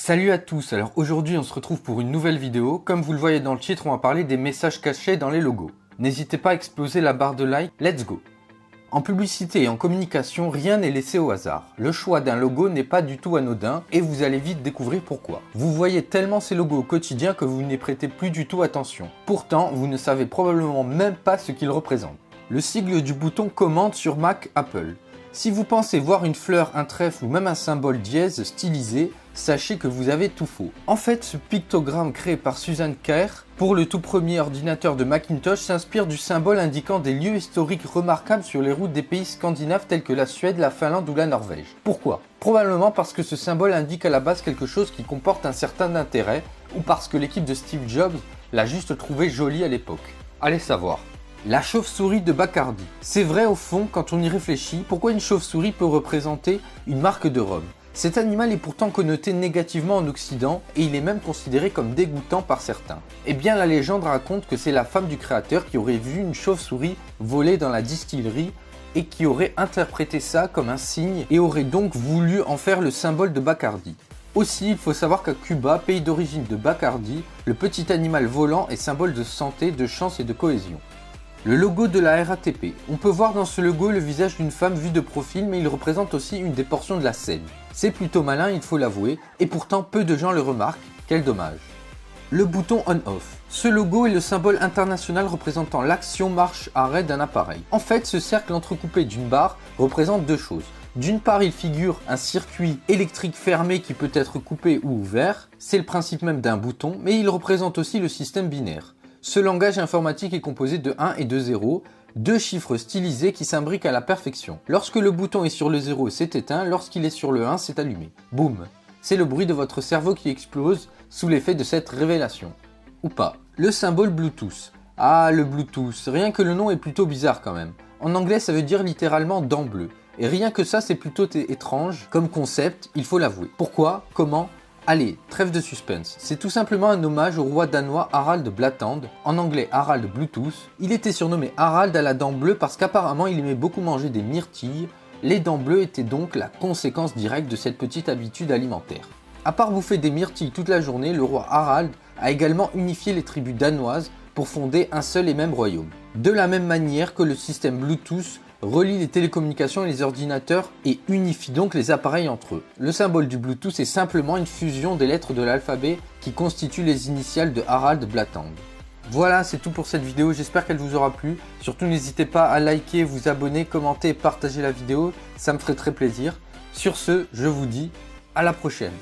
Salut à tous, alors aujourd'hui on se retrouve pour une nouvelle vidéo. Comme vous le voyez dans le titre, on va parler des messages cachés dans les logos. N'hésitez pas à exploser la barre de like, let's go! En publicité et en communication, rien n'est laissé au hasard. Le choix d'un logo n'est pas du tout anodin et vous allez vite découvrir pourquoi. Vous voyez tellement ces logos au quotidien que vous n'y prêtez plus du tout attention. Pourtant, vous ne savez probablement même pas ce qu'ils représentent. Le sigle du bouton commande sur Mac, Apple. Si vous pensez voir une fleur, un trèfle ou même un symbole dièse stylisé, sachez que vous avez tout faux. En fait, ce pictogramme créé par Susan Kare pour le tout premier ordinateur de Macintosh s'inspire du symbole indiquant des lieux historiques remarquables sur les routes des pays scandinaves tels que la Suède, la Finlande ou la Norvège. Pourquoi? Probablement parce que ce symbole indique à la base quelque chose qui comporte un certain intérêt ou parce que l'équipe de Steve Jobs l'a juste trouvé joli à l'époque. Allez savoir. La chauve-souris de Bacardi. C'est vrai au fond quand on y réfléchit, pourquoi une chauve-souris peut représenter une marque de rhum? Cet animal est pourtant connoté négativement en Occident et il est même considéré comme dégoûtant par certains. Eh bien la légende raconte que c'est la femme du créateur qui aurait vu une chauve-souris voler dans la distillerie et qui aurait interprété ça comme un signe et aurait donc voulu en faire le symbole de Bacardi. Aussi, il faut savoir qu'à Cuba, pays d'origine de Bacardi, le petit animal volant est symbole de santé, de chance et de cohésion. Le logo de la RATP. On peut voir dans ce logo le visage d'une femme vue de profil, mais il représente aussi une des portions de la scène. C'est plutôt malin, il faut l'avouer, et pourtant peu de gens le remarquent, quel dommage. Le bouton on-off. Ce logo est le symbole international représentant l'action marche-arrêt d'un appareil. En fait, ce cercle entrecoupé d'une barre représente deux choses. D'une part, il figure un circuit électrique fermé qui peut être coupé ou ouvert, c'est le principe même d'un bouton, mais il représente aussi le système binaire. Ce langage informatique est composé de 1 et de 0, deux chiffres stylisés qui s'imbriquent à la perfection. Lorsque le bouton est sur le 0, c'est éteint, lorsqu'il est sur le 1, c'est allumé. Boum! C'est le bruit de votre cerveau qui explose sous l'effet de cette révélation. Ou pas. Le symbole Bluetooth. Ah, le Bluetooth, rien que le nom est plutôt bizarre quand même. En anglais, ça veut dire littéralement dent bleue. Et rien que ça, c'est plutôt étrange comme concept, il faut l'avouer. Pourquoi? Comment? Allez, trêve de suspense. C'est tout simplement un hommage au roi danois Harald Blattand, en anglais Harald Bluetooth. Il était surnommé Harald à la dent bleue parce qu'apparemment il aimait beaucoup manger des myrtilles. Les dents bleues étaient donc la conséquence directe de cette petite habitude alimentaire. À part bouffer des myrtilles toute la journée, le roi Harald a également unifié les tribus danoises pour fonder un seul et même royaume. De la même manière que le système Bluetooth relie les télécommunications et les ordinateurs et unifie donc les appareils entre eux. Le symbole du Bluetooth est simplement une fusion des lettres de l'alphabet qui constituent les initiales de Harald Blattand. Voilà, c'est tout pour cette vidéo, j'espère qu'elle vous aura plu. Surtout n'hésitez pas à liker, vous abonner, commenter et partager la vidéo, ça me ferait très plaisir. Sur ce, je vous dis à la prochaine.